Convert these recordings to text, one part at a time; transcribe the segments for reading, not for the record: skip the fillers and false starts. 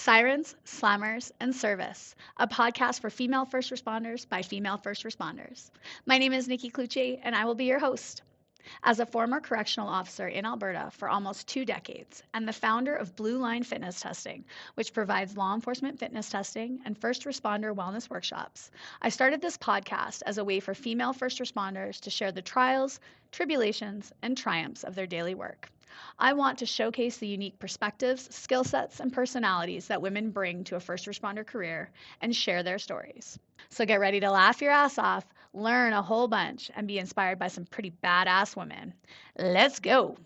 Sirens, Slammers, and Service, a podcast for female first responders by female first responders. My name is Nikki Clucci, and I will be your host. As a former correctional officer in Alberta for almost 2 decades and the founder of Blue Line Fitness Testing, which provides law enforcement fitness testing and first responder wellness workshops, I started this podcast as a way for female first responders to share the trials, tribulations, and triumphs of their daily work. I want to showcase the unique perspectives, skill sets, and personalities that women bring to a first responder career and share their stories. So get ready to laugh your ass off, learn a whole bunch, and be inspired by some pretty badass women. Let's go.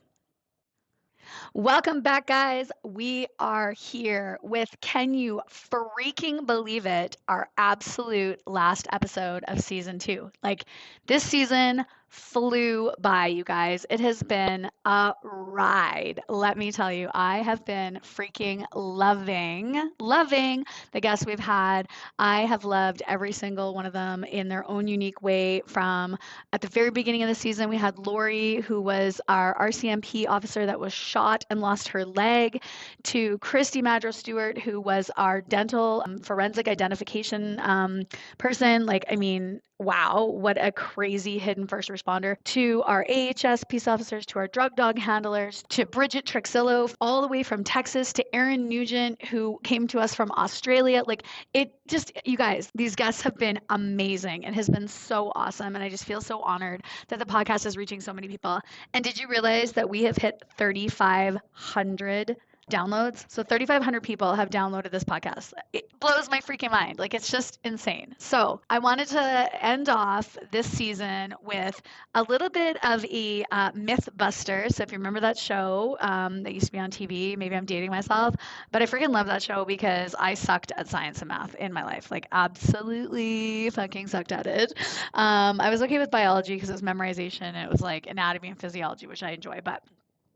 Welcome back, guys. We are here with, can you freaking believe it, our absolute last episode of season 2. Like, this season flew by, you guys. It has been a ride. Let me tell you, I have been freaking loving the guests we've had. I have loved every single one of them in their own unique way. From at the very beginning of the season, we had Lori, who was our RCMP officer that was shot and lost her leg, to Christy Madro Stewart, who was our dental forensic identification person. Like, I mean, wow, what a crazy hidden first responder, to our AHS peace officers, to our drug dog handlers, to Bridget Trexillo, all the way from Texas, to Erin Nugent, who came to us from Australia. Like, it just, you guys, these guests have been amazing. It has been so awesome. And I just feel so honored that the podcast is reaching so many people. And did you realize that we have hit 3,500 downloads? So 3,500 people have downloaded this podcast. It blows my freaking mind. Like, it's just insane. So I wanted to end off this season with a little bit of a Mythbusters. So if you remember that show that used to be on TV, maybe I'm dating myself, but I freaking love that show because I sucked at science and math in my life. Like, absolutely fucking sucked at it. I was okay with biology because it was memorization and it was like anatomy and physiology, which I enjoy, but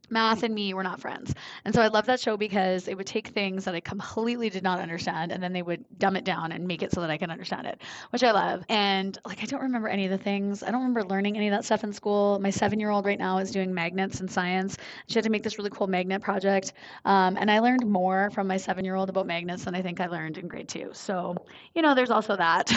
math and me were not friends. And so I love that show because it would take things that I completely did not understand and then they would dumb it down and make it so that I can understand it, which I love. And like, I don't remember any of the things. I don't remember learning any of that stuff in school. My 7-year-old right now is doing magnets in science. She had to make this really cool magnet project. And I learned more from my 7-year-old about magnets than I think I learned in grade 2. So, you know, there's also that.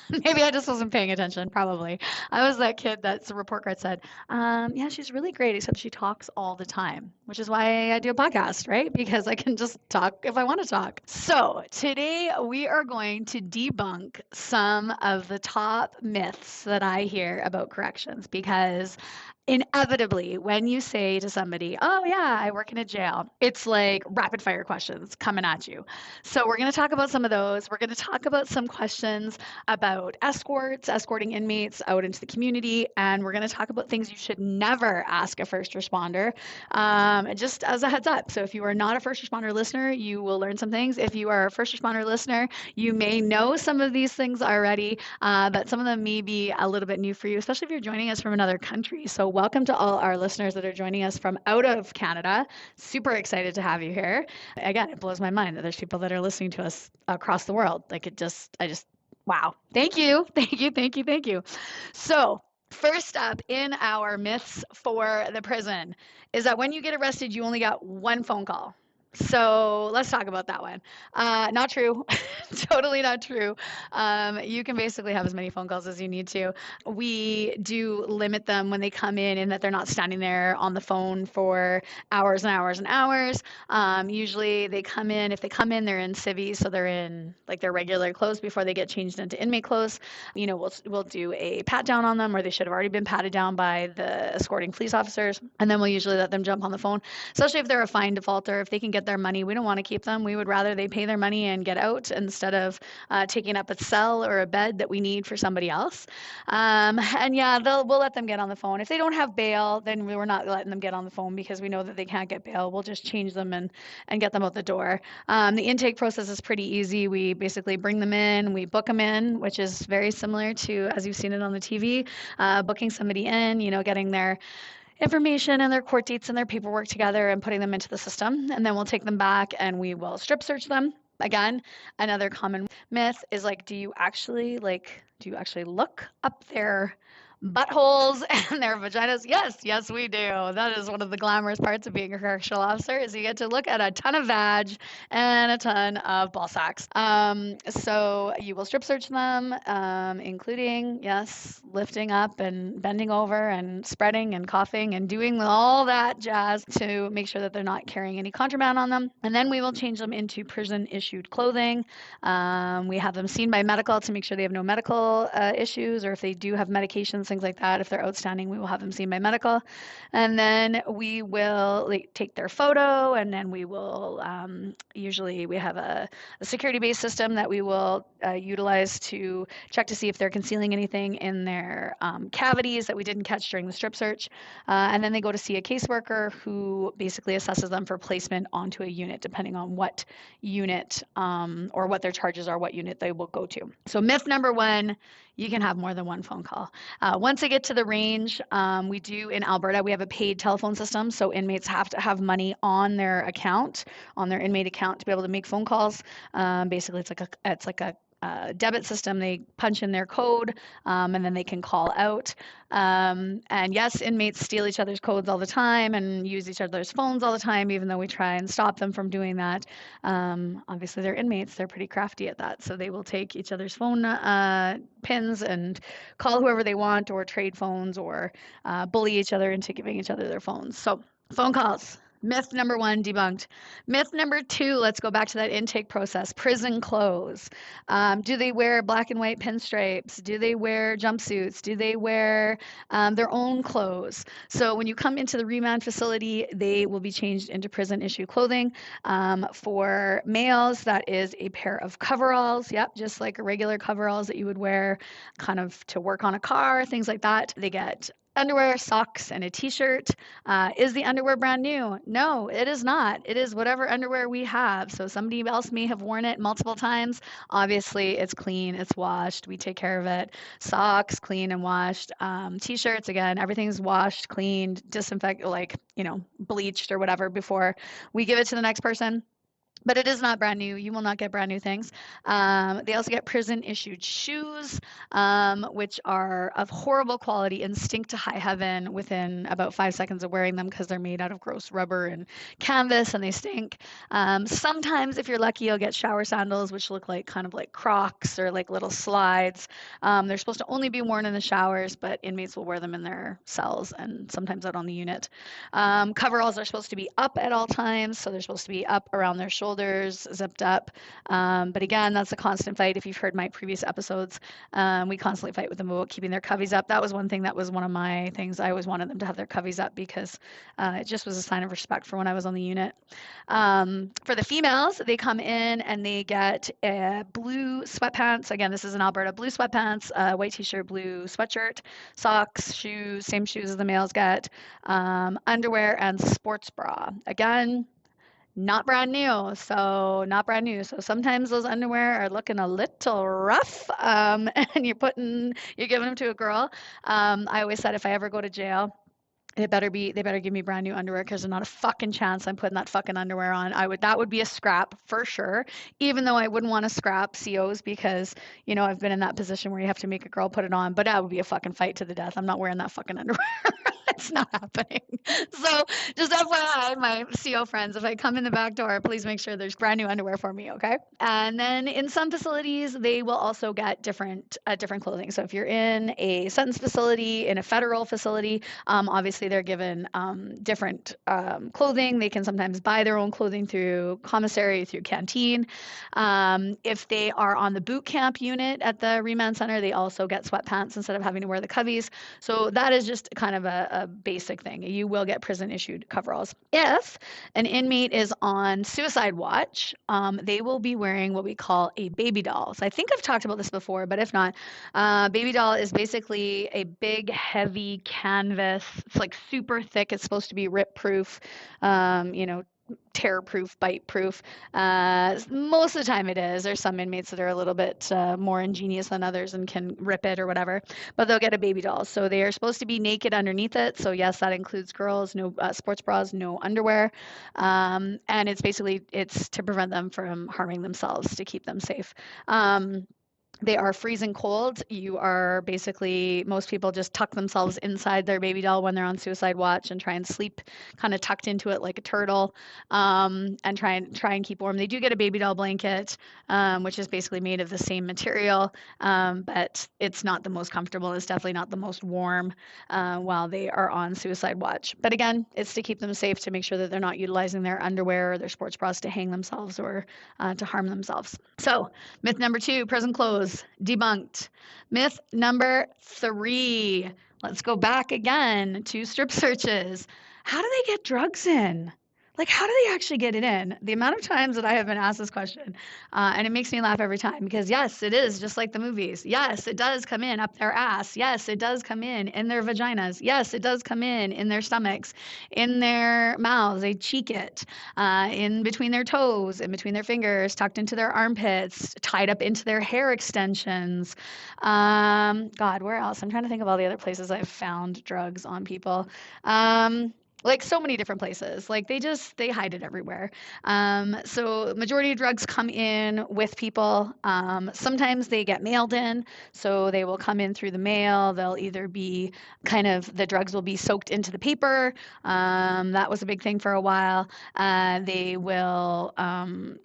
Maybe I just wasn't paying attention, probably. I was that kid that's the report card said, yeah, she's really great, except she talks all the time, which is why I do a podcast, right? Because I can just talk if I want to talk. So today we are going to debunk some of the top myths that I hear about corrections, because inevitably, when you say to somebody, oh yeah, I work in a jail, it's like rapid fire questions coming at you. So we're going to talk about some of those. We're going to talk about some questions about escorting inmates out into the community, and we're going to talk about things you should never ask a first responder, just as a heads up. So if you are not a first responder listener, you will learn some things. If you are a first responder listener, you may know some of these things already, but some of them may be a little bit new for you, especially if you're joining us from another country. So welcome to all our listeners that are joining us from out of Canada. Super excited to have you here. Again, it blows my mind that there's people that are listening to us across the world. Like, wow. Thank you. So first up in our myths for the prison is that when you get arrested, you only got one phone call. So let's talk about that one. Not true. Totally not true. You can basically have as many phone calls as you need to. We do limit them when they come in that they're not standing there on the phone for hours and hours and hours. Usually they come in, if they come in, they're in civvies, so they're in like their regular clothes before they get changed into inmate clothes. You know, we'll do a pat down on them, or they should have already been patted down by the escorting police officers, and then we'll usually let them jump on the phone, especially if they're a fine defaulter. If they can get their money, we don't want to keep them. We would rather they pay their money and get out instead of taking up a cell or a bed that we need for somebody else. And yeah, we'll let them get on the phone. If they don't have bail, then we're not letting them get on the phone because we know that they can't get bail. We'll just change them and get them out the door. The intake process is pretty easy. We basically bring them in, we book them in, which is very similar to, as you've seen it on the TV, booking somebody in, you know, getting their information and their court dates and their paperwork together and putting them into the system. And then we'll take them back and we will strip search them. Again, another common myth is like, do you actually look up their buttholes and their vaginas? Yes, yes, we do. That is one of the glamorous parts of being a correctional officer is you get to look at a ton of vag and a ton of ball sacks. So you will strip search them, including, yes, lifting up and bending over and spreading and coughing and doing all that jazz to make sure that they're not carrying any contraband on them. And then we will change them into prison issued clothing. We have them seen by medical to make sure they have no medical issues, or if they do have medications, things like that. If they're outstanding, we will have them seen by medical. And then we will take their photo, and then we will usually we have a security-based system that we will utilize to check to see if they're concealing anything in their cavities that we didn't catch during the strip search. And then they go to see a caseworker who basically assesses them for placement onto a unit, depending on what unit or what their charges are, what unit they will go to. So myth number one, you can have more than one phone call. Once they get to the range, we do in Alberta, we have a paid telephone system. So inmates have to have money on their account, on their inmate account to be able to make phone calls. Basically, it's like a debit system. They punch in their code and then they can call out. And yes, inmates steal each other's codes all the time and use each other's phones all the time, even though we try and stop them from doing that. Obviously, they're inmates. They're pretty crafty at that. So they will take each other's phone pins and call whoever they want or trade phones or bully each other into giving each other their phones. So phone calls. Myth number one debunked. Myth number two, let's go back to that intake process. Prison clothes. Do they wear black and white pinstripes? Do they wear jumpsuits? Do they wear their own clothes? So when you come into the remand facility, they will be changed into prison issue clothing. For males, that is a pair of coveralls. Yep, just like a regular coveralls that you would wear kind of to work on a car, things like that. They get underwear, socks, and a t-shirt. Is the underwear brand new? No, it is not. It is whatever underwear we have. So somebody else may have worn it multiple times. Obviously, it's clean, it's washed. We take care of it. Socks, clean and washed. T-shirts, again, everything's washed, cleaned, disinfected, like, bleached or whatever before we give it to the next person. But it is not brand new. You will not get brand new things. They also get prison issued shoes, which are of horrible quality and stink to high heaven within about 5 seconds of wearing them because they're made out of gross rubber and canvas and they stink. Sometimes, if you're lucky, you'll get shower sandals, which look like kind of like Crocs or like little slides. They're supposed to only be worn in the showers, but inmates will wear them in their cells and sometimes out on the unit. Coveralls are supposed to be up at all times, so they're supposed to be up around their shoulders, zipped up. But again, that's a constant fight. If you've heard my previous episodes, we constantly fight with them about keeping their coveys up. That was one thing that was one of my things. I always wanted them to have their coveys up because it just was a sign of respect for when I was on the unit. For the females, they come in and they get blue sweatpants. Again, this is in Alberta. Blue sweatpants, white t-shirt, blue sweatshirt, socks, shoes, same shoes as the males get, underwear, and sports bra. Again, not brand new. So not brand new. So sometimes those underwear are looking a little rough, and you're giving them to a girl. I always said if I ever go to jail, they better give me brand new underwear because there's not a fucking chance I'm putting that fucking underwear on. That would be a scrap for sure. Even though I wouldn't want to scrap COs because, I've been in that position where you have to make a girl put it on, but that would be a fucking fight to the death. I'm not wearing that fucking underwear. It's not happening. So just FYI, my CO friends, if I come in the back door, please make sure there's brand new underwear for me, okay? And then in some facilities, they will also get different clothing. So if you're in a sentence facility, in a federal facility, obviously they're given different clothing. They can sometimes buy their own clothing through commissary, through canteen. If they are on the boot camp unit at the remand center, they also get sweatpants instead of having to wear the coveys. So that is just kind of a basic thing. You will get prison issued coveralls. If an inmate is on suicide watch, they will be wearing what we call a baby doll. So I think I've talked about this before, but if not, baby doll is basically a big, heavy canvas. It's like super thick. It's supposed to be rip proof, tear proof, bite proof. Most of the time it is. There's some inmates that are a little bit more ingenious than others and can rip it or whatever, but they'll get a baby doll. So they are supposed to be naked underneath it. So yes, that includes girls, no sports bras, no underwear. And it's to prevent them from harming themselves, to keep them safe. They are freezing cold. You are basically, most people just tuck themselves inside their baby doll when they're on suicide watch and try and sleep kind of tucked into it like a turtle, and try and keep warm. They do get a baby doll blanket, which is basically made of the same material, but it's not the most comfortable. It's definitely not the most warm while they are on suicide watch. But again, it's to keep them safe, to make sure that they're not utilizing their underwear or their sports bras to hang themselves or to harm themselves. So, myth number 2, prison clothes, debunked. Myth number 3, let's go back again to strip searches. How do they get drugs in? Like, how do they actually get it in? The amount of times that I have been asked this question, and it makes me laugh every time because, yes, it is just like the movies. Yes, it does come in up their ass. Yes, it does come in their vaginas. Yes, it does come in their stomachs, in their mouths. They cheek it, in between their toes, in between their fingers, tucked into their armpits, tied up into their hair extensions. God, where else? I'm trying to think of all the other places I've found drugs on people. Like so many different places. Like they hide it everywhere. So majority of drugs come in with people. Sometimes they get mailed in, so they will come in through the mail. They'll either be the drugs will be soaked into the paper. That was a big thing for a while. They will,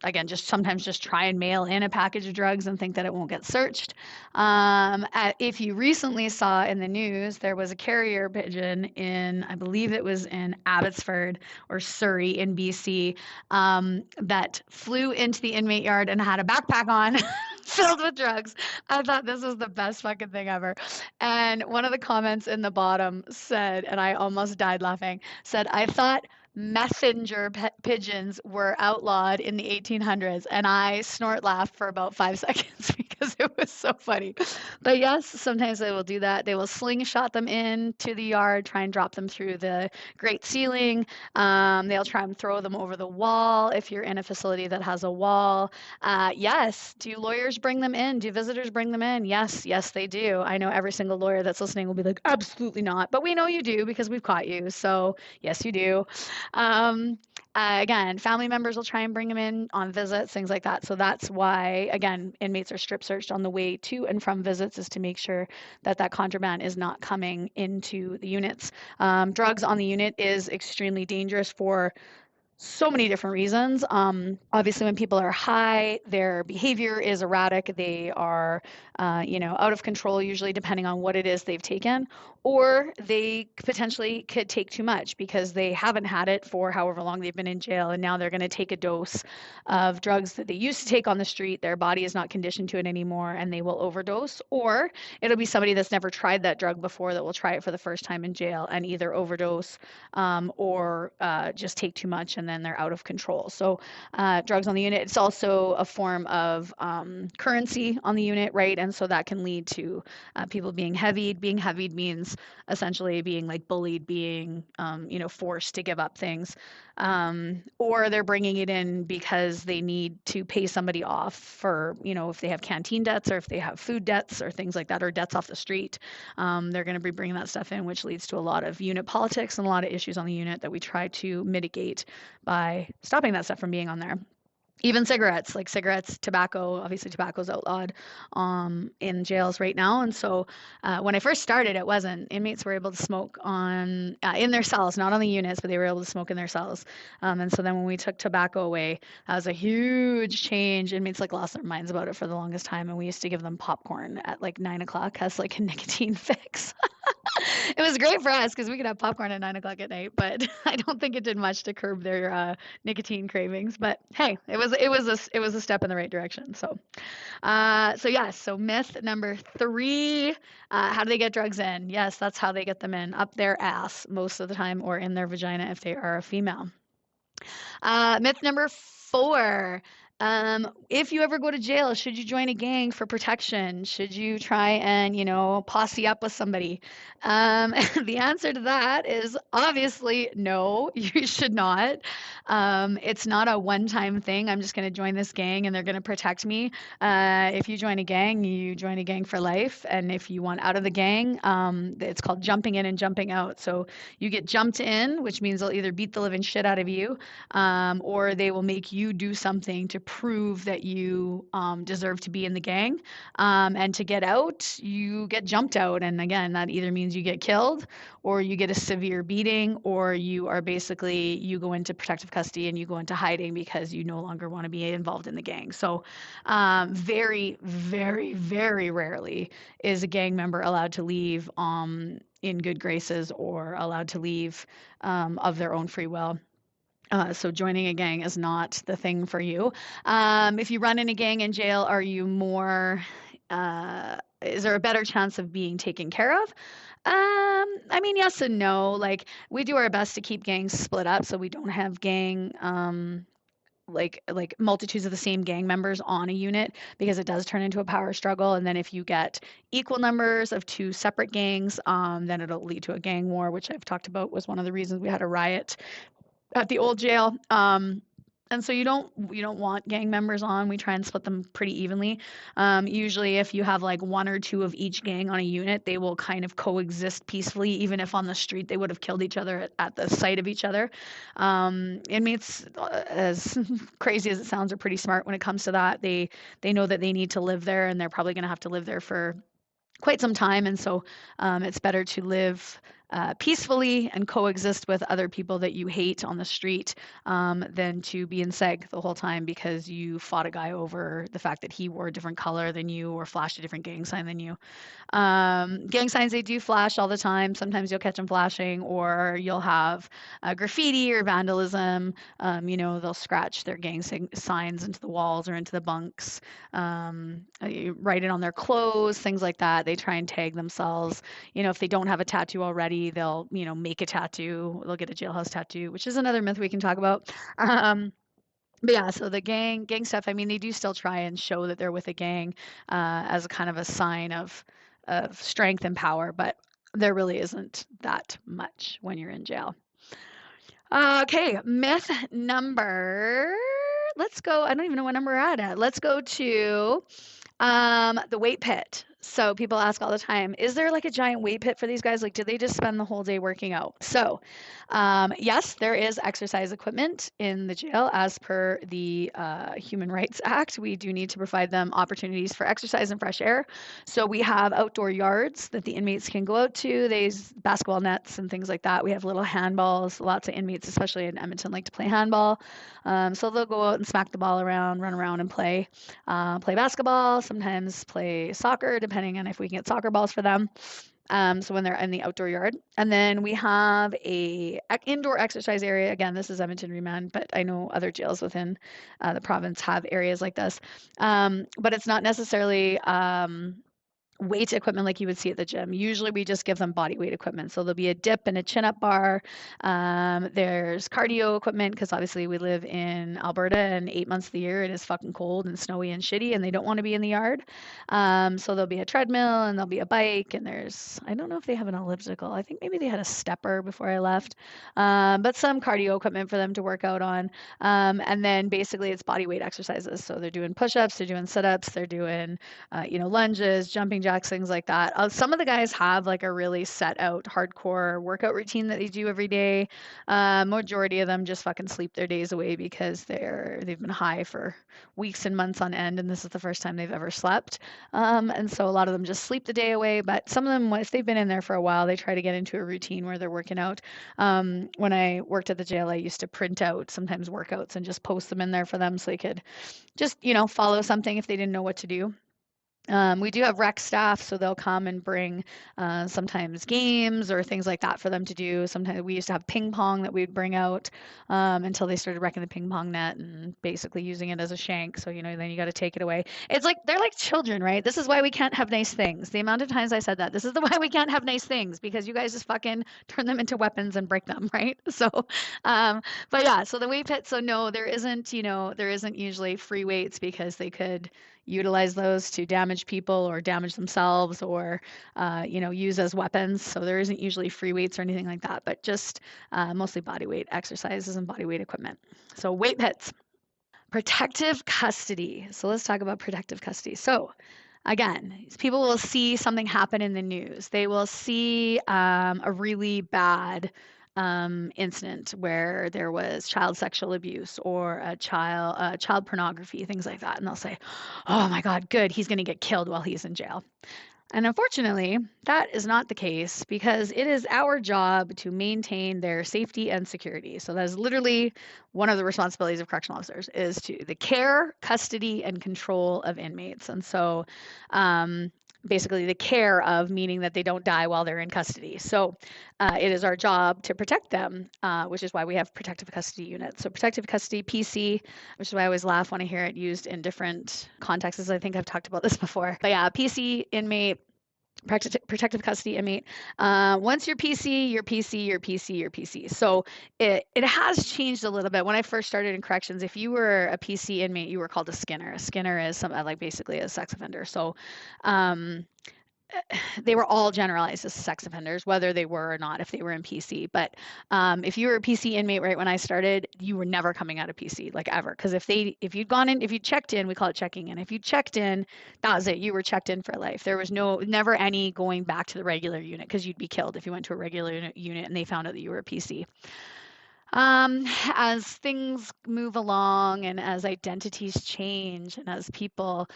again, just sometimes just try and mail in a package of drugs and think that it won't get searched. If you recently saw in the news, there was a carrier pigeon I believe it was in Abbotsford or Surrey in BC, that flew into the inmate yard and had a backpack on filled with drugs. I thought this was the best fucking thing ever. And one of the comments in the bottom said, and I almost died laughing, said, I thought messenger pigeons were outlawed in the 1800s. And I snort laughed for about 5 seconds because it was so funny. But yes, sometimes they will do that. They will slingshot them into the yard, try and drop them through the grate ceiling. They'll try and throw them over the wall if you're in a facility that has a wall. Yes. Do lawyers bring them in? Do visitors bring them in? Yes, yes, they do. I know every single lawyer that's listening will be like, absolutely not. But we know you do because we've caught you. So yes, you do. Um, Again, family members will try and bring them in on visits, things like that. So that's why, again, inmates are strip searched on the way to and from visits, is to make sure that that contraband is not coming into the units. Drugs on the unit is extremely dangerous for so many different reasons. Obviously, when people are high, their behavior is erratic. They are, out of control, usually depending on what it is they've taken, or they potentially could take too much because they haven't had it for however long they've been in jail, and now they're going to take a dose of drugs that they used to take on the street. Their body is not conditioned to it anymore, and they will overdose. Or it'll be somebody that's never tried that drug before that will try it for the first time in jail and either overdose, or just take too much and then they're out of control. So drugs on the unit, it's also a form of currency on the unit, right? And so that can lead to people being heavied. Being heavied means essentially being like bullied, being forced to give up things, or they're bringing it in because they need to pay somebody off for, if they have canteen debts or if they have food debts or things like that, or debts off the street. They're going to be bringing that stuff in, which leads to a lot of unit politics and a lot of issues on the unit that we try to mitigate by stopping that stuff from being on there. Even cigarettes, like cigarettes, tobacco, obviously tobacco's outlawed in jails right now. And so when I first started, it wasn't. Inmates were able to smoke in their cells, not on the units, but they were able to smoke in their cells. And so then when we took tobacco away, that was a huge change. Inmates lost their minds about it for the longest time. And we used to give them popcorn at 9 o'clock as a nicotine fix. It was great for us because we could have popcorn at 9 o'clock at night, but I don't think it did much to curb their nicotine cravings. But hey, it was a step in the right direction. So, yes. So myth number 3: how do they get drugs in? Yes, that's how they get them in, up their ass most of the time, or in their vagina if they are a female. Myth number 4: if you ever go to jail, should you join a gang for protection? Should you try and, posse up with somebody? The answer to that is obviously no, you should not. It's not a one-time thing. I'm just going to join this gang and they're going to protect me. If you join a gang, you join a gang for life. And if you want out of the gang, it's called jumping in and jumping out. So you get jumped in, which means they'll either beat the living shit out of you, or they will make you do something to prove that you deserve to be in the gang. And to get out, you get jumped out. And again, that either means you get killed or you get a severe beating, or you are basically, you go into protective custody and you go into hiding because you no longer want to be involved in the gang. So very, very, very rarely is a gang member allowed to leave in good graces or allowed to leave of their own free will. So joining a gang is not the thing for you. If you run in a gang in jail, are you more, is there a better chance of being taken care of? I mean, yes and no. Like, we do our best to keep gangs split up so we don't have gang, like multitudes of the same gang members on a unit, because it does turn into a power struggle. And then if you get equal numbers of two separate gangs, then it'll lead to a gang war, which I've talked about was one of the reasons we had a riot at the old jail. And so you don't want gang members on. We try and split them pretty evenly. Usually, if you have like one or two of each gang on a unit, they will kind of coexist peacefully, even if on the street they would have killed each other at the sight of each other. Inmates, as crazy as it sounds, are pretty smart when it comes to that. They know that they need to live there, and they're probably going to have to live there for quite some time. And so it's better to live peacefully and coexist with other people that you hate on the street than to be in seg the whole time because you fought a guy over the fact that he wore a different color than you or flashed a different gang sign than you. Gang signs, they do flash all the time. Sometimes you'll catch them flashing, or you'll have graffiti or vandalism. They'll scratch their gang signs into the walls or into the bunks, write it on their clothes, things like that. They try and tag themselves. If they don't have a tattoo already, they'll, make a tattoo. They'll get a jailhouse tattoo, which is another myth we can talk about. But yeah, so the gang stuff, I mean, they do still try and show that they're with a gang as a kind of a sign of strength and power, but there really isn't that much when you're in jail. Okay, myth number, let's go. I don't even know what number we're at. Let's go to the weight pit. So people ask all the time, is there like a giant weight pit for these guys? Like, do they just spend the whole day working out? So, yes, there is exercise equipment in the jail as per the Human Rights Act. We do need to provide them opportunities for exercise and fresh air. So we have outdoor yards that the inmates can go out to. There's basketball nets and things like that. We have little handballs. Lots of inmates, especially in Edmonton, like to play handball. So they'll go out and smack the ball around, run around and play basketball, sometimes play soccer, depending on if we can get soccer balls for them. So when they're in the outdoor yard. And then we have a indoor exercise area. Again, this is Edmonton Remand, but I know other jails within the province have areas like this. But it's not necessarily weight equipment like you would see at the gym. Usually we just give them body weight equipment. So there'll be a dip and a chin up bar. There's cardio equipment because obviously we live in Alberta and 8 months of the year it is fucking cold and snowy and shitty and they don't want to be in the yard. So there'll be a treadmill and there'll be a bike and I don't know if they have an elliptical. I think maybe they had a stepper before I left. But some cardio equipment for them to work out on. And then basically it's body weight exercises. So they're doing push-ups, they're doing sit-ups, they're doing, lunges, jumping jacks, things like that. Some of the guys have like a really set out hardcore workout routine that they do every day. Majority of them just fucking sleep their days away because they've been high for weeks and months on end, and this is the first time they've ever slept. And so a lot of them just sleep the day away. But some of them, if they've been in there for a while, they try to get into a routine where they're working out. When I worked at the jail, I used to print out sometimes workouts and just post them in there for them so they could just follow something if they didn't know what to do. We do have rec staff, so they'll come and bring sometimes games or things like that for them to do. Sometimes we used to have ping pong that we'd bring out until they started wrecking the ping pong net and basically using it as a shank. So, then you got to take it away. It's like they're like children, right? This is why we can't have nice things. The amount of times I said that, this is the why we can't have nice things because you guys just fucking turn them into weapons and break them, right? So, but yeah, so the weight pit. So no, there isn't usually free weights because they could utilize those to damage people or damage themselves or, use as weapons. So there isn't usually free weights or anything like that, but just mostly body weight exercises and body weight equipment. So weight pits. Protective custody. So let's talk about protective custody. So again, people will see something happen in the news. They will see a really bad incident where there was child sexual abuse or a child pornography, things like that, and they'll say, "Oh my God, good, he's going to get killed while he's in jail." And unfortunately, that is not the case because it is our job to maintain their safety and security. So that is literally one of the responsibilities of correctional officers is to the care, custody, and control of inmates. And so um, basically the care of meaning that they don't die while they're in custody. So it is our job to protect them, which is why we have protective custody units. So protective custody, PC, which is why I always laugh when I hear it used in different contexts. I think I've talked about this before. But yeah, PC inmate, protective custody inmate. Once you're PC, you're PC, you're PC, you're PC. So it has changed a little bit. When I first started in corrections, if you were a PC inmate, you were called a skinner. A skinner is some like basically a sex offender. So um, they were all generalized as sex offenders, whether they were or not, if they were in PC. But if you were a PC inmate right when I started, you were never coming out of PC, like ever. Because if you'd gone in, if you checked in, we call it checking in. If you checked in, that was it. You were checked in for life. There was never any going back to the regular unit because you'd be killed if you went to a regular unit and they found out that you were a PC. As things move along and as identities change and as people,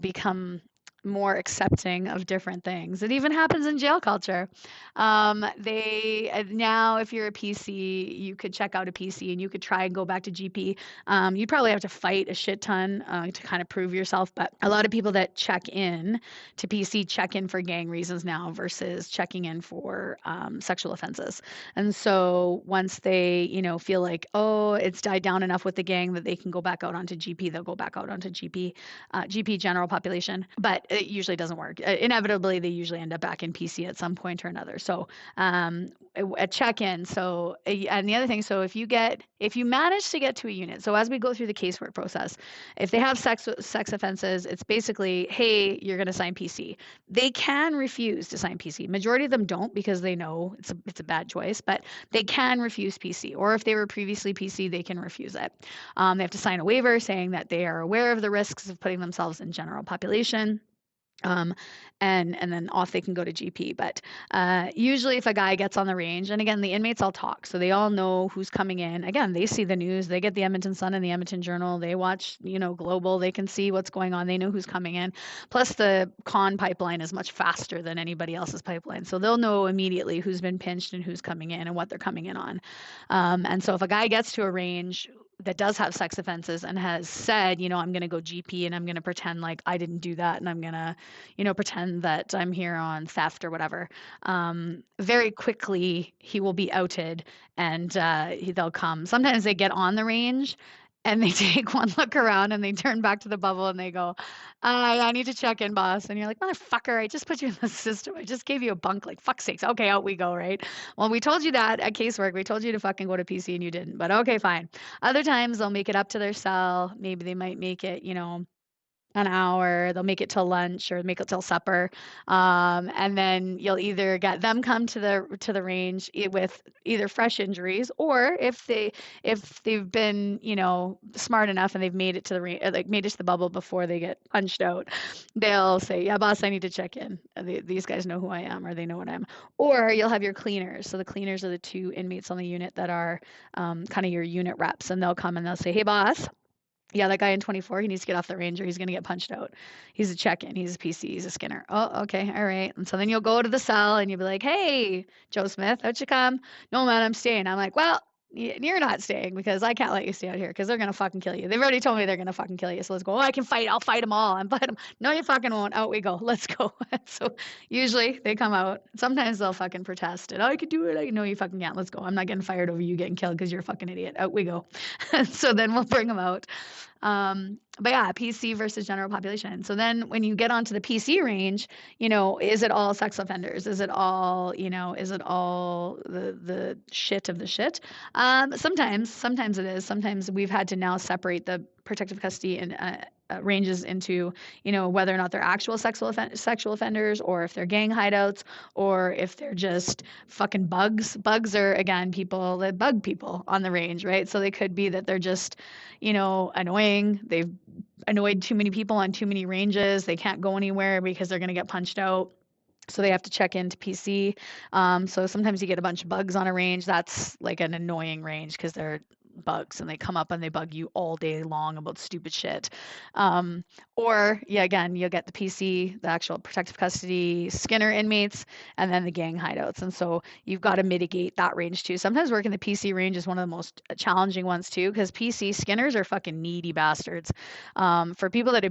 become more accepting of different things. It even happens in jail culture. They now, if you're a PC, you could check out a PC and you could try and go back to GP. You'd probably have to fight a shit ton to kind of prove yourself. But a lot of people that check in to PC check in for gang reasons now versus checking in for sexual offenses. And so once they, feel like, oh, it's died down enough with the gang that they can go back out onto GP, they'll go back out onto GP general population. But it usually doesn't work. Inevitably, they usually end up back in PC at some point or another. So a check-in. So and the other thing, so if you manage to get to a unit, so as we go through the casework process, if they have sex offenses, it's basically, hey, you're going to sign PC. They can refuse to sign PC. Majority of them don't because they know it's a bad choice, but they can refuse PC. Or if they were previously PC, they can refuse it. They have to sign a waiver saying that they are aware of the risks of putting themselves in general population. Um, and then off they can go to GP. But usually, if a guy gets on the range, and again, the inmates all talk, so they all know who's coming in. Again, they see the news, they get the Edmonton Sun and the Edmonton Journal, they watch, Global, they can see what's going on, they know who's coming in. Plus, the con pipeline is much faster than anybody else's pipeline, so they'll know immediately who's been pinched and who's coming in and what they're coming in on. And so, if a guy gets to a range that does have sex offenses and has said, I'm going to go GP and I'm going to pretend like I didn't do that and I'm going to, pretend that I'm here on theft or whatever. Very quickly he will be outed and they'll come. Sometimes they get on the range and they take one look around and they turn back to the bubble and they go, I need to check in, boss. And you're like, motherfucker, I just put you in the system. I just gave you a bunk. Like, fuck sakes. Okay, out we go, right? Well, we told you that at casework. We told you to fucking go to PC and you didn't. But okay, fine. Other times they'll make it up to their cell. Maybe they might make it, an hour, they'll make it till lunch or make it till supper. And then you'll either get them come to the range with either fresh injuries or if they've been, smart enough and they've made it to made it to the bubble before they get punched out, they'll say, yeah, boss, I need to check in. These guys know who I am or they know what I am. Or you'll have your cleaners. So the cleaners are the two inmates on the unit that are kind of your unit reps, and they'll come and they'll say, hey, boss, yeah, that guy in 24, he needs to get off the range or he's going to get punched out. He's a check-in. He's a PC. He's a skinner. Oh, okay. All right. And so then you'll go to the cell and you'll be like, hey, Joe Smith, how'd you come? No, man, I'm staying. I'm like, well, you're not staying because I can't let you stay out here because they're going to fucking kill you. They've already told me they're going to fucking kill you. So let's go. Oh, I can fight. I'll fight them all. I'm fight them. No, you fucking won't. Out we go. Let's go. So usually they come out. Sometimes they'll fucking protest it. Oh, I could do it. I know you fucking can't. Let's go. I'm not getting fired over you getting killed because you're a fucking idiot. Out we go. So then we'll bring them out. But yeah, PC versus general population. So then when you get onto the PC range, is it all sex offenders? Is it all the shit of the shit? Sometimes it is. Sometimes we've had to now separate the protective custody and ranges into, whether or not they're actual sexual offenders or if they're gang hideouts or if they're just fucking bugs. Bugs are, again, people that bug people on the range, right? So they could be that they're just, annoying. They've annoyed too many people on too many ranges. They can't go anywhere because they're going to get punched out. So they have to check into PC. So sometimes you get a bunch of bugs on a range. That's like an annoying range because they're bugs and they come up and they bug you all day long about stupid shit. Um, or yeah, again, you'll get the PC, the actual protective custody, Skinner inmates, and then the gang hideouts. And so you've got to mitigate that range too. Sometimes working the PC range is one of the most challenging ones too, because PC Skinners are fucking needy bastards. For people that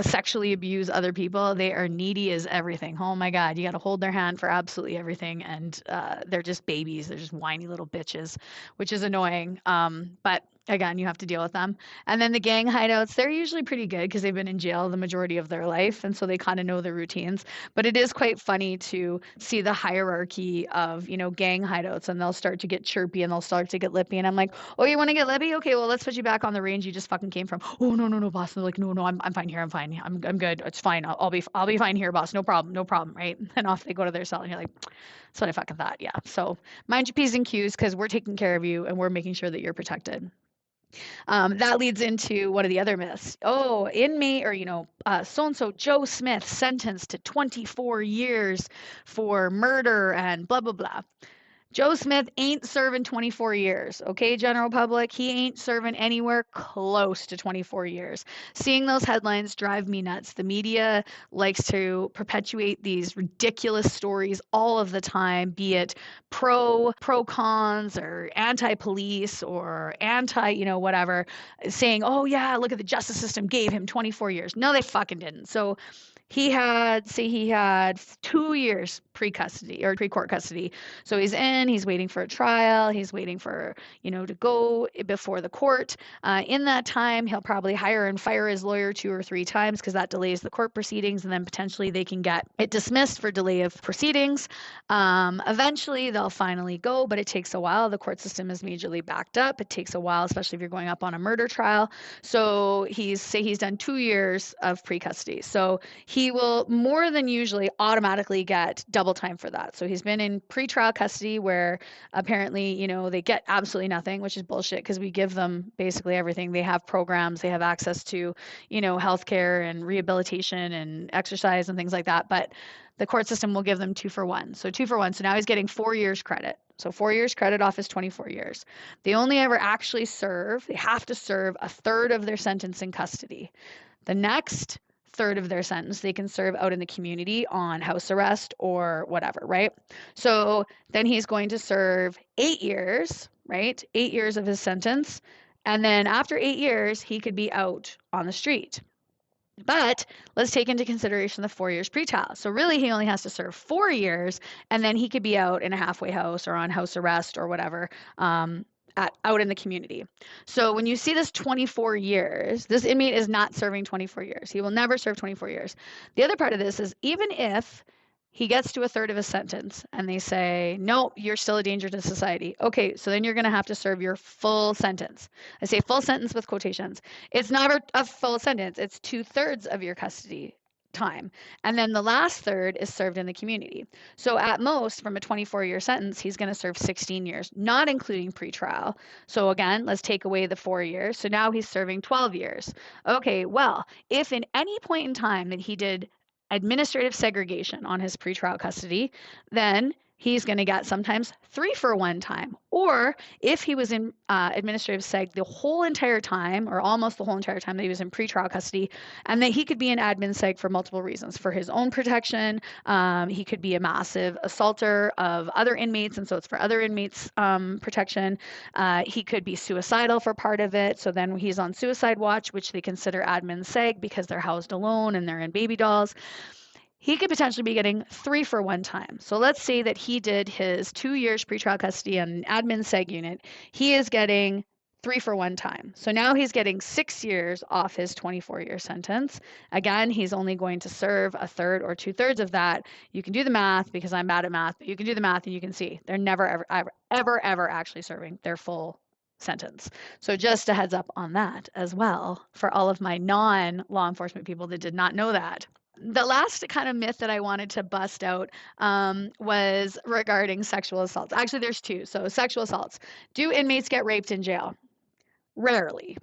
sexually abuse other people, they are needy as everything. Oh my God, you got to hold their hand for absolutely everything. And they're just babies. They're just whiny little bitches, which is annoying. But again, you have to deal with them. And then the gang hideouts, they're usually pretty good because they've been in jail the majority of their life. And so they kind of know the routines. But it is quite funny to see the hierarchy of, gang hideouts, and they'll start to get chirpy and they'll start to get lippy. And I'm like, oh, you want to get lippy? Okay, well, let's put you back on the range you just fucking came from. Oh, no, no, no, boss. And they're like, no, no, I'm fine here. I'm fine. I'm good. It's fine. I'll be fine here, boss. No problem. No problem. Right. And off they go to their cell. And you're like, that's what I fucking thought. Yeah. So mind your P's and Q's because we're taking care of you and we're making sure that you're protected. That leads into one of the other myths. Oh, inmate or, so and so Joe Smith sentenced to 24 years for murder and blah, blah, blah. Joe Smith ain't serving 24 years, okay, general public? He ain't serving anywhere close to 24 years. Seeing those headlines drive me nuts. The media likes to perpetuate these ridiculous stories all of the time, be it pro cons or anti-police or anti, whatever, saying, oh yeah, look at the justice system gave him 24 years. No, they fucking didn't. So he had 2 years pre-custody or pre-court custody. So he's waiting for a trial, he's waiting for, to go before the court. In that time, he'll probably hire and fire his lawyer 2 or 3 times because that delays the court proceedings, and then potentially they can get it dismissed for delay of proceedings. Eventually, they'll finally go, but it takes a while. The court system is majorly backed up. It takes a while, especially if you're going up on a murder trial. So he's done 2 years of pre-custody. So he will more than usually automatically get double time for that. So he's been in pretrial custody where apparently, they get absolutely nothing, which is bullshit because we give them basically everything. They have programs, they have access to, healthcare and rehabilitation and exercise and things like that. But the court system will give them 2 for 1. So 2 for 1. So now he's getting 4 years credit. So 4 years credit off his 24 years. They only ever actually they have to serve a third of their sentence in custody. The next third of their sentence they can serve out in the community on house arrest or whatever, right? So then he's going to serve 8 years, right? 8 years of his sentence. And then after 8 years, he could be out on the street. But let's take into consideration the 4 years pre-trial. So really, he only has to serve 4 years, and then he could be out in a halfway house or on house arrest or whatever, out in the community. So when you see this 24 years, this inmate is not serving 24 years. He will never serve 24 years. The other part of this is even if he gets to a third of his sentence and they say, no, you're still a danger to society. Okay, so then you're going to have to serve your full sentence. I say full sentence with quotations. It's not a full sentence. It's 2/3 of your custody time. And then the last third is served in the community. So at most, from a 24-year sentence, he's going to serve 16 years, not including pretrial. So again, let's take away the 4 years. So now he's serving 12 years. Okay, well, if in any point in time that he did administrative segregation on his pretrial custody, then he's going to get sometimes 3-for-1 time. Or if he was in administrative seg the whole entire time, or almost the whole entire time that he was in pretrial custody, and that he could be in admin seg for multiple reasons, for his own protection. He could be a massive assaulter of other inmates, and so it's for other inmates' protection. He could be suicidal for part of it, so then he's on suicide watch, which they consider admin seg because they're housed alone and they're in baby dolls. He could potentially be getting 3-for-1 time. So let's say that he did his 2 years pretrial custody on an admin seg unit. He is getting 3-for-1 time. So now he's getting 6 years off his 24-year sentence. Again, he's only going to serve a third or 2/3 of that. You can do the math because I'm bad at math, but you can do the math and you can see they're never, ever actually serving their full sentence. So just a heads up on that as well for all of my non-law enforcement people that did not know that. The last kind of myth that I wanted to bust out was regarding sexual assaults. Actually, there's two. So sexual assaults. Do inmates get raped in jail? Rarely.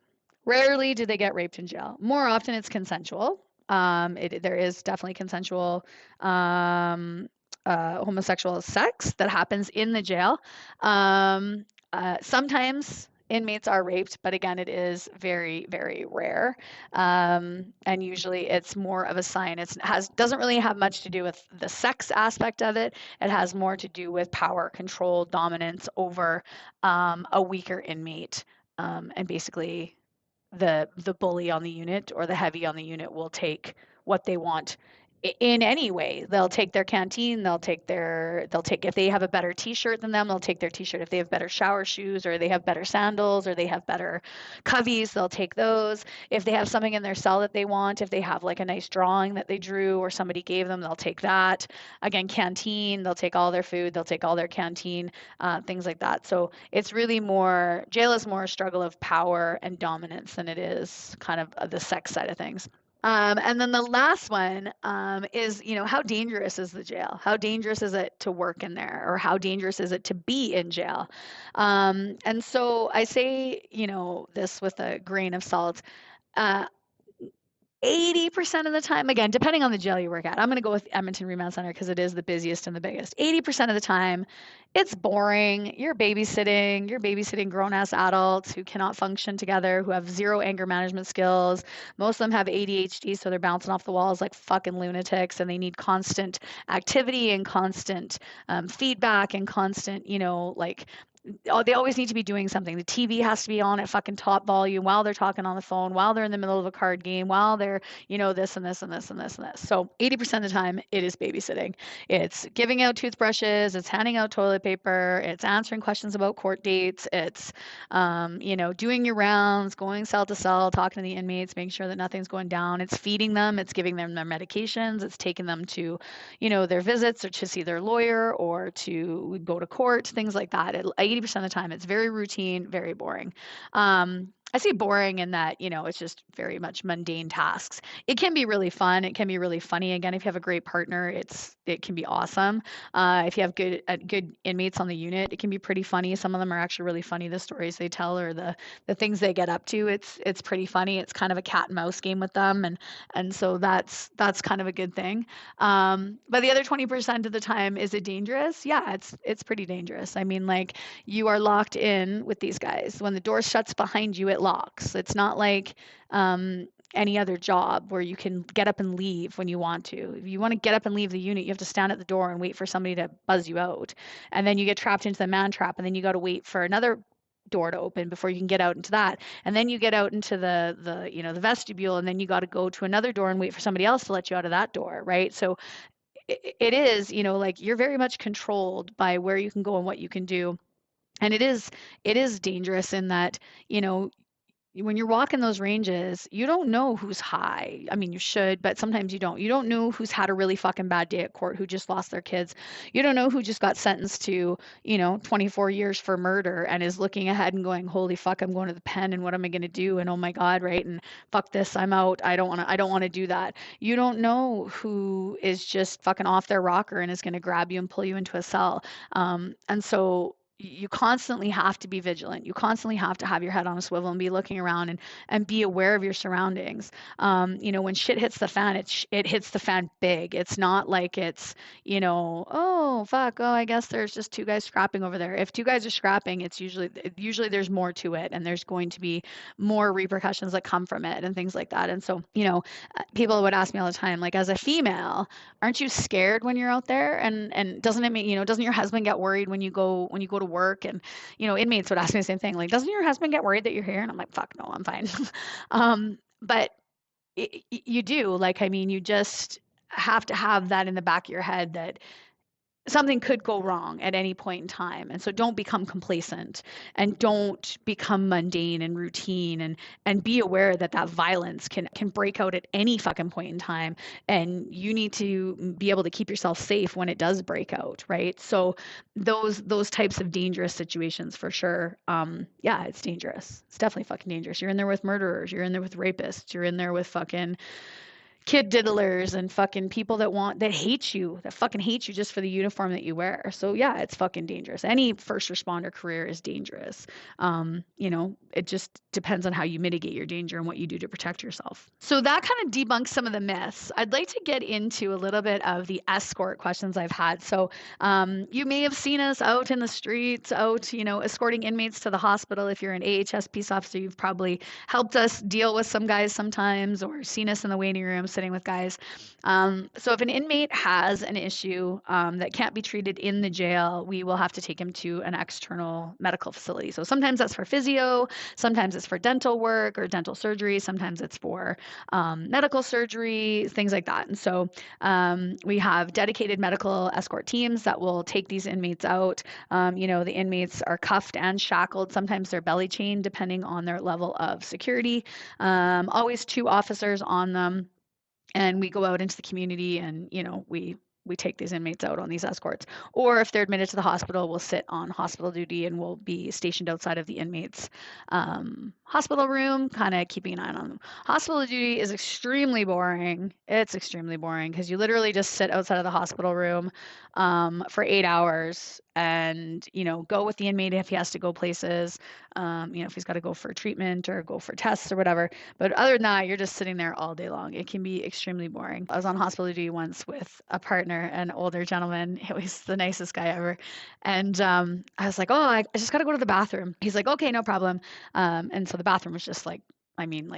Rarely do they get raped in jail. More often it's consensual, There is definitely consensual um, homosexual sex that happens in the jail. Sometimes inmates are raped, but again, it is very, very rare. And usually it's more of a sign. It has doesn't really have much to do with the sex aspect of it. It has more to do with power, control, dominance over a weaker inmate. And basically the bully on the unit or the heavy on the unit will take what they want in any way. They'll take their canteen, they'll take if they have a better t-shirt than them, they'll take their t-shirt. If they have better shower shoes or they have better sandals or they have better coveys, they'll take those. If they have something in their cell that they want, if they have like a nice drawing that they drew or somebody gave them, they'll take that. Again, canteen, they'll take all their food, they'll take all their canteen, things like that. So it's really more, jail is more a struggle of power and dominance than it is kind of the sex side of things. And then the last one is, how dangerous is the jail? How dangerous is it to work in there? Or how dangerous is it to be in jail? And so I say, this with a grain of salt. Uh, 80% of the time, again, depending on the jail you work at, I'm going to go with Edmonton Remand Center because it is the busiest and the biggest. 80% of the time, it's boring. You're babysitting grown ass adults who cannot function together, who have zero anger management skills. Most of them have ADHD, so they're bouncing off the walls like fucking lunatics, and they need constant activity and constant feedback and constant, like they always need to be doing something. The TV has to be on at fucking top volume while they're talking on the phone, while they're in the middle of a card game, while they're, this and this and this and this and this. So 80% of the time, it is babysitting. It's giving out toothbrushes, it's handing out toilet paper, it's answering questions about court dates, it's, doing your rounds, going cell to cell, talking to the inmates, making sure that nothing's going down. It's feeding them, it's giving them their medications, it's taking them to, their visits or to see their lawyer or to go to court, things like that. 80% of the time, it's very routine, very boring. I say boring in that, it's just very much mundane tasks. It can be really fun. It can be really funny. Again, if you have a great partner, it can be awesome. If you have good inmates on the unit, it can be pretty funny. Some of them are actually really funny. The stories they tell or the things they get up to, it's pretty funny. It's kind of a cat and mouse game with them, and so that's kind of a good thing. But the other 20% of the time, is it dangerous? Yeah, it's pretty dangerous. I mean, like you are locked in with these guys. When the door shuts behind you, it locks. It's not like any other job where you can get up and leave when you want to. If you want to get up and leave the unit, you have to stand at the door and wait for somebody to buzz you out. And then you get trapped into the man trap, and then you got to wait for another door to open before you can get out into that. And then you get out into the vestibule, and then you got to go to another door and wait for somebody else to let you out of that door, right? So it is, like you're very much controlled by where you can go and what you can do. And it is dangerous in that, when you're walking those ranges, you don't know who's high. I mean, you should, but sometimes you don't. You don't know who's had a really fucking bad day at court, who just lost their kids. You don't know who just got sentenced to, 24 years for murder and is looking ahead and going, "Holy fuck, I'm going to the pen and what am I going to do?" And oh my God, right? And fuck this, I'm out. I don't want to do that. You don't know who is just fucking off their rocker and is going to grab you and pull you into a cell. And so you constantly have to be vigilant. You constantly have to have your head on a swivel and be looking around and be aware of your surroundings. When shit hits the fan, it hits the fan big. It's not like it's, oh fuck, oh I guess there's just two guys scrapping over there. If two guys are scrapping, it's usually there's more to it, and there's going to be more repercussions that come from it and things like that. And so, people would ask me all the time, like as a female, aren't you scared when you're out there? And doesn't it mean, doesn't your husband get worried when you go to work? And inmates would ask me the same thing, like, doesn't your husband get worried that you're here? And I'm like, fuck no, I'm fine. But you do, like, I mean, you just have to have that in the back of your head that something could go wrong at any point in time. And so don't become complacent and don't become mundane and routine, and be aware that violence can break out at any fucking point in time, and you need to be able to keep yourself safe when it does break out, right? So those types of dangerous situations, for sure. Yeah, it's dangerous. It's definitely fucking dangerous. You're in there with murderers, you're in there with rapists, you're in there with fucking kid diddlers and fucking people that hate you, that fucking hate you just for the uniform that you wear. So yeah, it's fucking dangerous. Any first responder career is dangerous. It just depends on how you mitigate your danger and what you do to protect yourself. So that kind of debunks some of the myths. I'd like to get into a little bit of the escort questions I've had. So you may have seen us out in the streets, escorting inmates to the hospital. If you're an AHS peace officer, you've probably helped us deal with some guys sometimes or seen us in the waiting room sitting with guys. So if an inmate has an issue that can't be treated in the jail, we will have to take him to an external medical facility. So sometimes that's for physio, sometimes it's for dental work or dental surgery, sometimes it's for medical surgery, things like that. And so we have dedicated medical escort teams that will take these inmates out. The inmates are cuffed and shackled. Sometimes they're belly chained, depending on their level of security. Always two officers on them. And we go out into the community and, we take these inmates out on these escorts. Or if they're admitted to the hospital, we'll sit on hospital duty and we'll be stationed outside of the inmates' hospital room, kind of keeping an eye on them. Hospital duty is extremely boring. It's extremely boring because you literally just sit outside of the hospital room for 8 hours and, go with the inmate if he has to go places, if he's got to go for treatment or go for tests or whatever. But other than that, you're just sitting there all day long. It can be extremely boring. I was on hospital duty once with a partner, an older gentleman. He was the nicest guy ever. And I was like, oh, I just got to go to the bathroom. He's like, okay, no problem. And so the bathroom was just like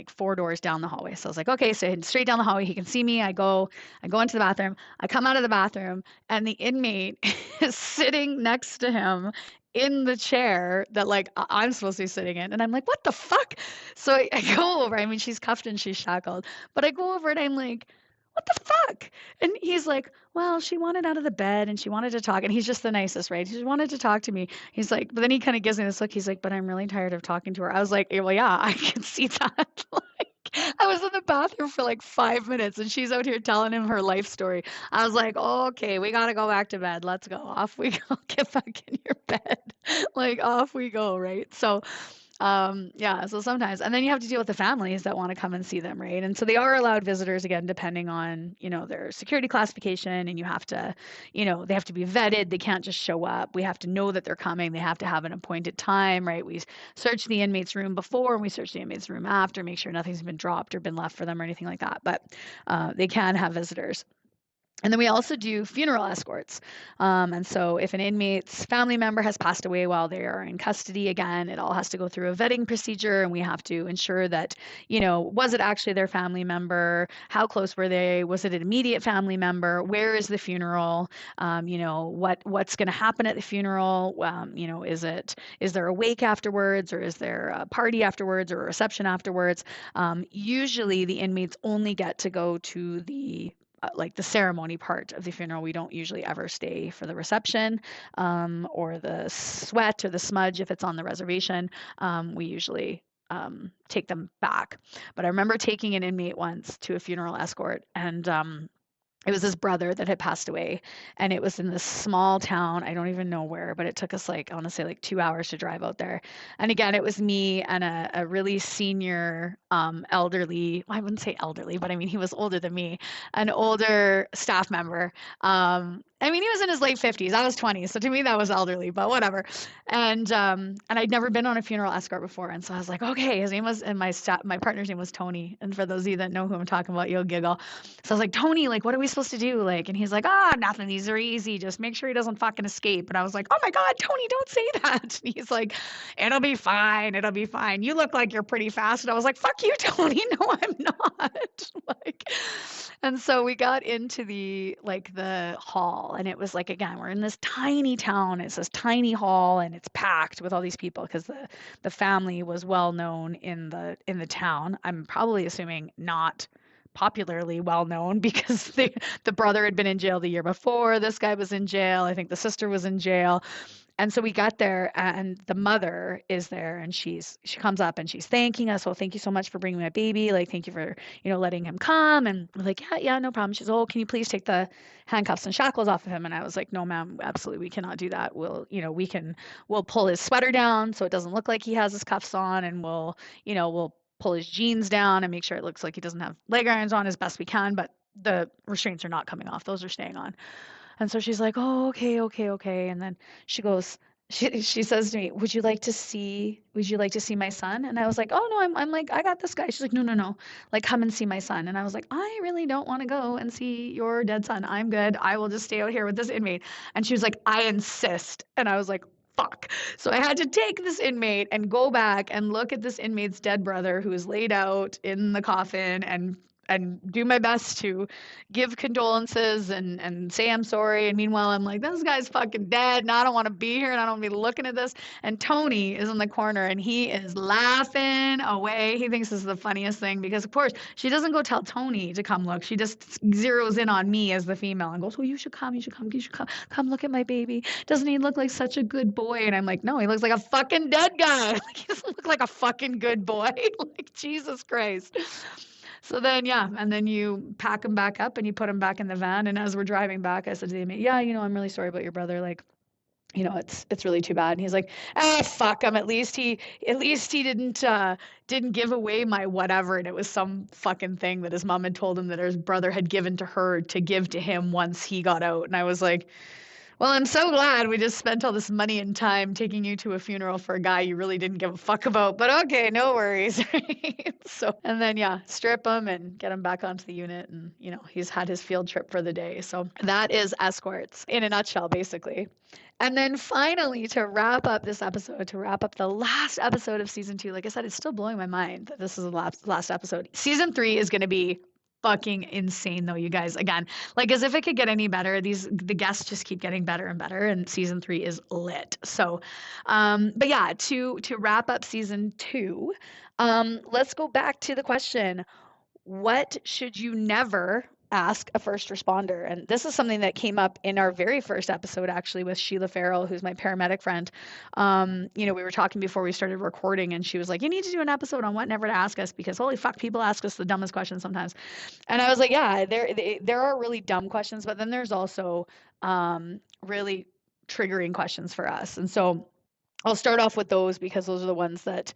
4 doors down the hallway. So I was like, okay, so straight down the hallway, he can see me. I go into the bathroom. I come out of the bathroom and the inmate is sitting next to him in the chair that I'm supposed to be sitting in. And I'm like, what the fuck? So I go over. I mean, she's cuffed and she's shackled. But I go over and I'm like, what the fuck? And he's like, well, she wanted out of the bed and she wanted to talk. And he's just the nicest, right? He wanted to talk to me. He's like, but then he kind of gives me this look. He's like, but I'm really tired of talking to her. I was like, well, yeah, I can see that. I was in the bathroom for 5 minutes and she's out here telling him her life story. I was like, oh, okay, we got to go back to bed. Let's go. Off we go. Get back in your bed. Off we go, right? So yeah, so sometimes, and then you have to deal with the families that want to come and see them, right? And so they are allowed visitors again, depending on, their security classification, and you have to, they have to be vetted. They can't just show up. We have to know that they're coming. They have to have an appointed time, right? We search the inmate's room before and we search the inmate's room after, make sure nothing's been dropped or been left for them or anything like that. But they can have visitors. And then we also do funeral escorts. And so if an inmate's family member has passed away while they are in custody, again, it all has to go through a vetting procedure and we have to ensure that, was it actually their family member? How close were they? Was it an immediate family member? Where is the funeral? What's going to happen at the funeral? Is there a wake afterwards or is there a party afterwards or a reception afterwards? Usually the inmates only get to go to the ceremony part of the funeral. We don't usually ever stay for the reception or the sweat or the smudge if it's on the reservation. We usually take them back. But I remember taking an inmate once to a funeral escort and it was his brother that had passed away and it was in this small town. I don't even know where, but it took us I want to say 2 hours to drive out there. And again, it was me and a really senior, elderly, I wouldn't say elderly, but I mean, he was older than me, an older staff member. He was in his late 50s. I was 20. So to me, that was elderly, but whatever. And I'd never been on a funeral escort before. And so I was like, okay, his name was, and my partner's name was Tony. And for those of you that know who I'm talking about, you'll giggle. So I was like, Tony, what are we supposed to do? And he's like, nothing. These are easy. Just make sure he doesn't fucking escape. And I was like, oh my God, Tony, don't say that. And he's like, it'll be fine. It'll be fine. You look like you're pretty fast. And I was like, fuck you, Tony. No, I'm not. And so we got into the hall and it was again, we're in this tiny town. It's this tiny hall and it's packed with all these people because the family was well known in the town. I'm probably assuming not popularly well known because the brother had been in jail the year before. This guy was in jail. I think the sister was in jail. And so we got there and the mother is there and she comes up and she's thanking us. Well, thank you so much for bringing my baby. Thank you for, letting him come. And we're like, yeah, no problem. She's, oh, can you please take the handcuffs and shackles off of him? And I was like, no, ma'am, absolutely. We cannot do that. We'll pull his sweater down so it doesn't look like he has his cuffs on and we'll pull his jeans down and make sure it looks like he doesn't have leg irons on as best we can, but the restraints are not coming off. Those are staying on. And so she's like, "Oh, okay, okay, okay." And then she goes, she says to me, would you like to see my son?" And I was like, "Oh no, I'm like, I got this guy." She's like, "No, no, no. Like come and see my son." And I was like, "I really don't want to go and see your dead son. I'm good. I will just stay out here with this inmate." And she was like, "I insist." And I was like, fuck. So I had to take this inmate and go back and look at this inmate's dead brother who is laid out in the coffin and do my best to give condolences and say I'm sorry. And meanwhile, I'm like, this guy's fucking dead and I don't want to be here and I don't want to be looking at this. And Tony is in the corner and he is laughing away. He thinks this is the funniest thing because, of course, she doesn't go tell Tony to come look. She just zeroes in on me as the female and goes, "Well, you should come. You should come. You should come. Come look at my baby. Doesn't he look like such a good boy?" And I'm like, "No, he looks like a fucking dead guy. Like, he doesn't look like a fucking good boy." Like, Jesus Christ. So then, yeah, and then you pack him back up and you put him back in the van. And as we're driving back, I said to the inmate, "Yeah, I'm really sorry about your brother. Like, it's really too bad." And he's like, "Ah, fuck him. At least he didn't give away my whatever." And it was some fucking thing that his mom had told him that his brother had given to her to give to him once he got out. And I was like, "Well, I'm so glad we just spent all this money and time taking you to a funeral for a guy you really didn't give a fuck about, but okay, no worries." So, and then, yeah, strip him and get him back onto the unit. And, he's had his field trip for the day. So that is escorts in a nutshell, basically. And then finally, to wrap up this episode, to wrap up the last episode of season 2, like I said, it's still blowing my mind that this is the last episode. Season 3 is going to be fucking insane though, you guys. Again, like as if it could get any better. The guests just keep getting better and better, and season 3 is lit. So, but yeah, to wrap up season 2, let's go back to the question: what should you never ask a first responder? And this is something that came up in our very first episode, actually, with Sheila Farrell, who's my paramedic friend. We were talking before we started recording, and she was like, "You need to do an episode on what never to ask us, because holy fuck, people ask us the dumbest questions sometimes." And I was like, yeah, there are really dumb questions, but then there's also really triggering questions for us. And so I'll start off with those because those are the ones that,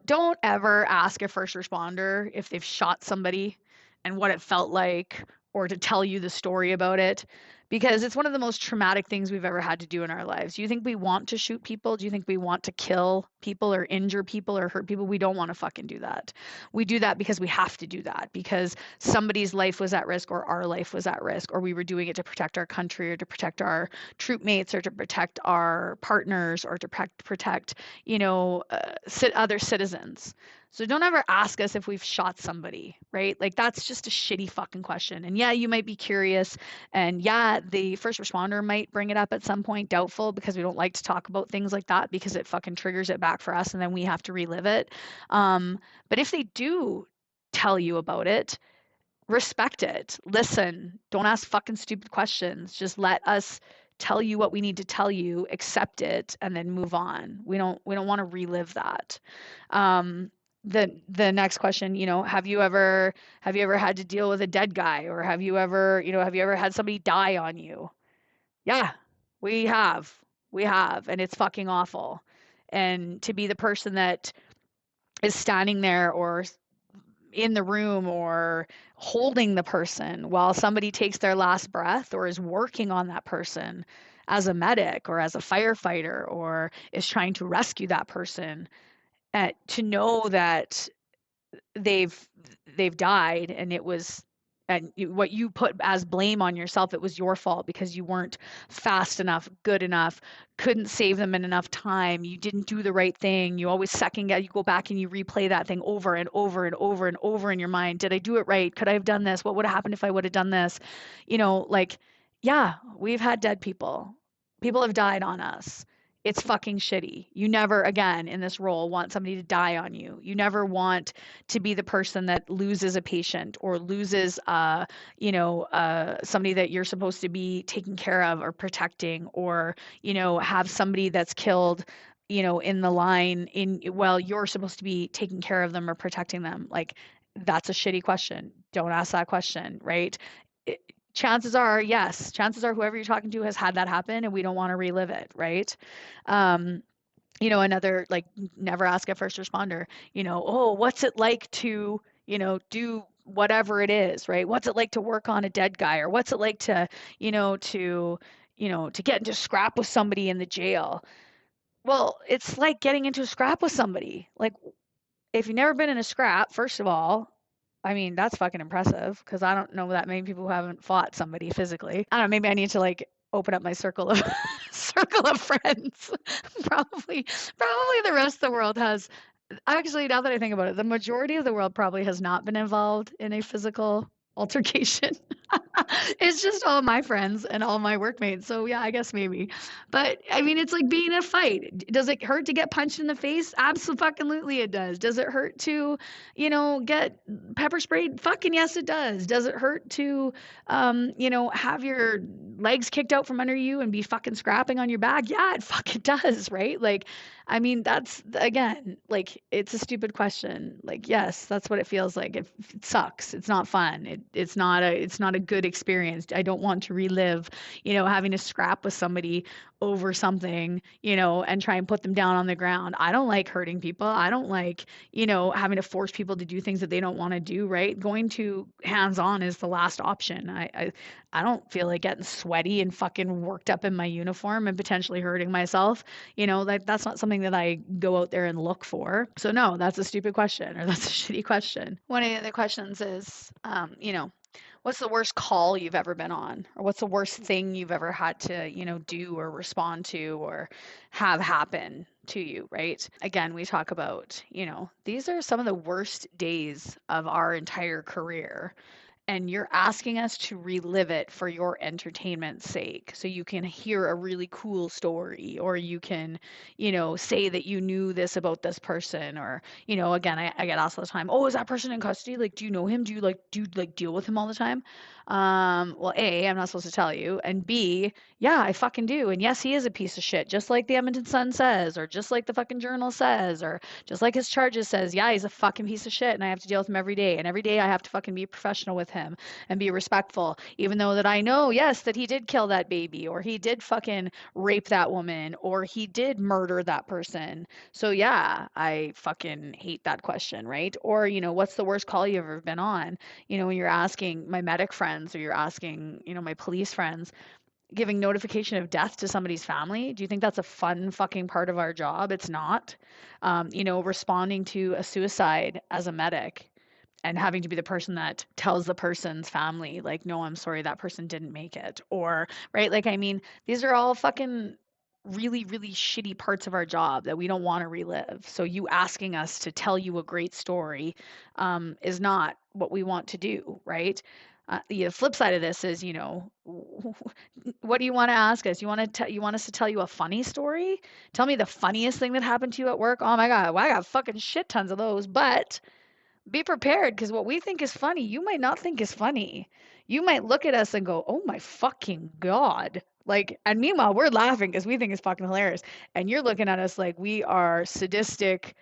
don't ever ask a first responder if they've shot somebody and what it felt like, or to tell you the story about it, because it's one of the most traumatic things we've ever had to do in our lives. Do you think we want to shoot people? Do you think we want to kill people or injure people or hurt people? We don't want to fucking do that. We do that because we have to do that, because somebody's life was at risk, or our life was at risk, or we were doing it to protect our country, or to protect our troop mates, or to protect our partners, or to protect other citizens. So don't ever ask us if we've shot somebody, right? Like, that's just a shitty fucking question. And yeah, you might be curious, and yeah, the first responder might bring it up at some point, doubtful, because we don't like to talk about things like that because it fucking triggers it back for us and then we have to relive it. But if they do tell you about it, respect it. Listen, don't ask fucking stupid questions. Just let us tell you what we need to tell you, accept it, and then move on. We don't want to relive that. The next question, have you ever had to deal with a dead guy, or have you ever had somebody die on you? Yeah, we have. We have, and it's fucking awful. And to be the person that is standing there, or in the room, or holding the person while somebody takes their last breath, or is working on that person as a medic or as a firefighter, or is trying to rescue that person, to know that they've died, and it was, and what you put as blame on yourself, it was your fault because you weren't fast enough, good enough, couldn't save them in enough time, you didn't do the right thing, you always second guess, you go back and you replay that thing over and over and over and over in your mind. Did I do it right? Could I have done this? What would have happened if I would have done this? Like, yeah, we've had dead people. People have died on us. It's fucking shitty. You never, again, in this role, want somebody to die on you. You never want to be the person that loses a patient, or loses, somebody that you're supposed to be taking care of or protecting, or, have somebody that's killed, in the line while you're supposed to be taking care of them or protecting them. Like, that's a shitty question. Don't ask that question, right? Chances are, yes, chances are whoever you're talking to has had that happen, and we don't want to relive it, right? Another like never ask a first responder, oh, what's it like to, do whatever it is, right? What's it like to work on a dead guy, or what's it like to, to get into scrap with somebody in the jail? Well, it's like getting into a scrap with somebody. Like, if you've never been in a scrap, first of all, I mean, that's fucking impressive because I don't know that many people who haven't fought somebody physically. I don't know, maybe I need to like open up my circle of circle of friends. Probably the rest of the world has. Actually, now that I think about it, the majority of the world probably has not been involved in a physical altercation. It's just all my friends and all my workmates. So yeah, I guess maybe. But I mean, it's like being in a fight. Does it hurt to get punched in the face? Absolutely it does. Does it hurt to, get pepper sprayed? Fucking yes, it does. Does it hurt to, have your legs kicked out from under you and be fucking scrapping on your back? Yeah, it fucking does, right? Like, I mean, that's again, like it's a stupid question. Like, yes, that's what it feels like. It sucks. It's not fun. It's not a good experience. I don't want to relive, having to scrap with somebody over something, and try and put them down on the ground. I don't like hurting people. I don't like, having to force people to do things that they don't want to do, right? Going to hands on is the last option. I don't feel like getting sweaty and fucking worked up in my uniform and potentially hurting myself. That's not something that I go out there and look for. So no, that's a stupid question, or that's a shitty question. One of the other questions is, what's the worst call you've ever been on? Or what's the worst thing you've ever had to, do or respond to or have happen to you, right? Again, we talk about, these are some of the worst days of our entire career, and you're asking us to relive it for your entertainment's sake. So you can hear a really cool story, or you can, say that you knew this about this person, or, again, I get asked all the time, oh, is that person in custody? Like, do you know him? Do you deal with him all the time? Well, A, I'm not supposed to tell you. And B, yeah, I fucking do. And yes, he is a piece of shit, just like the Edmonton Sun says, or just like the fucking Journal says, or just like his charges says. Yeah, he's a fucking piece of shit, and I have to deal with him every day. And every day I have to fucking be professional with him and be respectful, even though that I know, yes, that he did kill that baby, or he did fucking rape that woman, or he did murder that person. So yeah, I fucking hate that question, right? Or, what's the worst call you've ever been on? When you're asking my medic friends, or you're asking, my police friends, giving notification of death to somebody's family. Do you think that's a fun fucking part of our job? It's not. Responding to a suicide as a medic and having to be the person that tells the person's family, like, no, I'm sorry, that person didn't make it. Or, right? Like, I mean, these are all fucking really, really shitty parts of our job that we don't want to relive. So you asking us to tell you a great story is not what we want to do, right? The flip side of this is, what do you want to ask us? You want us to tell you a funny story? Tell me the funniest thing that happened to you at work. Oh my God, well, I got fucking shit tons of those, but be prepared, because what we think is funny, you might not think is funny. You might look at us and go, "Oh my fucking God." Like, and meanwhile, we're laughing because we think it's fucking hilarious. And you're looking at us like we are sadistic,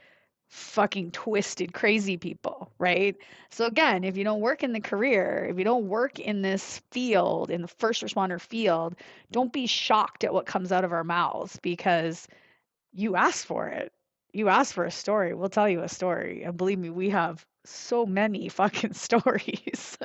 fucking twisted, crazy people, right? So again, if you don't work in the career, if you don't work in this field, in the first responder field, don't be shocked at what comes out of our mouths, because you asked for it. You asked for a story. We'll tell you a story. And believe me, we have so many fucking stories.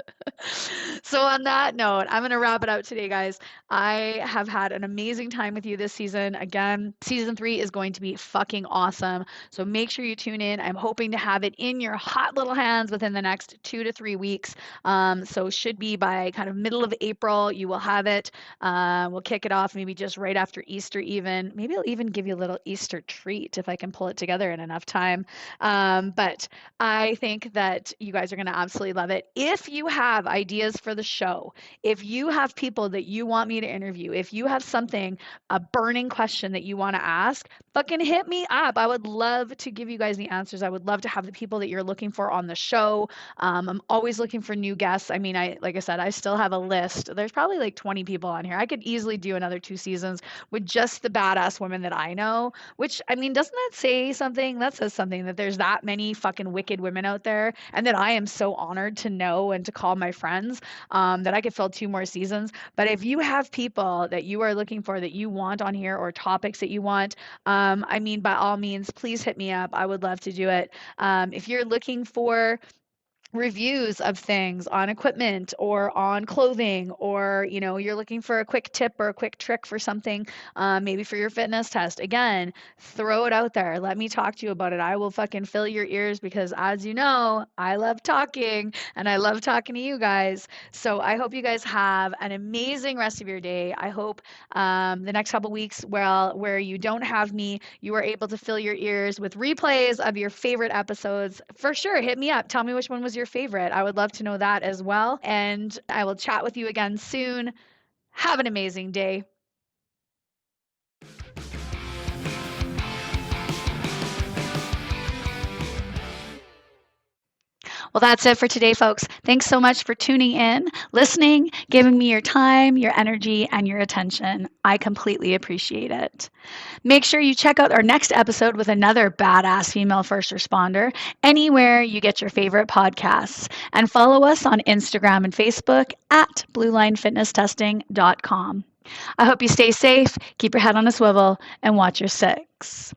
So on that note, I'm going to wrap it out today, guys. I have had an amazing time with you this season. Again, season 3 is going to be fucking awesome. So make sure you tune in. I'm hoping to have it in your hot little hands within the next 2 to 3 weeks. So should be by kind of middle of April, you will have it. We'll kick it off maybe just right after Easter even. Maybe I'll even give you a little Easter treat if I can pull it together in enough time. But I think that you guys are going to absolutely love it. If you have ideas for the show, if you have people that you want me to interview, if you have something, a burning question that you want to ask, fucking hit me up. I would love to give you guys the answers. I would love to have the people that you're looking for on the show. I'm always looking for new guests. I mean, like I said, I still have a list. There's probably like 20 people on here. I could easily do another 2 seasons with just the badass women that I know, which, I mean, doesn't that say something? That says something, that there's that many fucking wicked women out there, and that I am so honored to know and to call my friends, that I could fill 2 more seasons. But if you have people that you are looking for, that you want on here, or topics that you want, I mean, by all means, please hit me up. I would love to do it. If you're looking for reviews of things on equipment or on clothing, or you're looking for a quick tip or a quick trick for something, maybe for your fitness test, again, throw it out there. Let me talk to you about it. I will fucking fill your ears because, as you know, I love talking and I love talking to you guys. So I hope you guys have an amazing rest of your day. I hope the next couple weeks, well, where you don't have me, you are able to fill your ears with replays of your favorite episodes. For sure, hit me up. Tell me which one was your favorite. I would love to know that as well. And I will chat with you again soon. Have an amazing day. Well, that's it for today, folks. Thanks so much for tuning in, listening, giving me your time, your energy, and your attention. I completely appreciate it. Make sure you check out our next episode with another badass female first responder anywhere you get your favorite podcasts. And follow us on Instagram and Facebook at bluelinefitnesstesting.com. I hope you stay safe, keep your head on a swivel, and watch your six.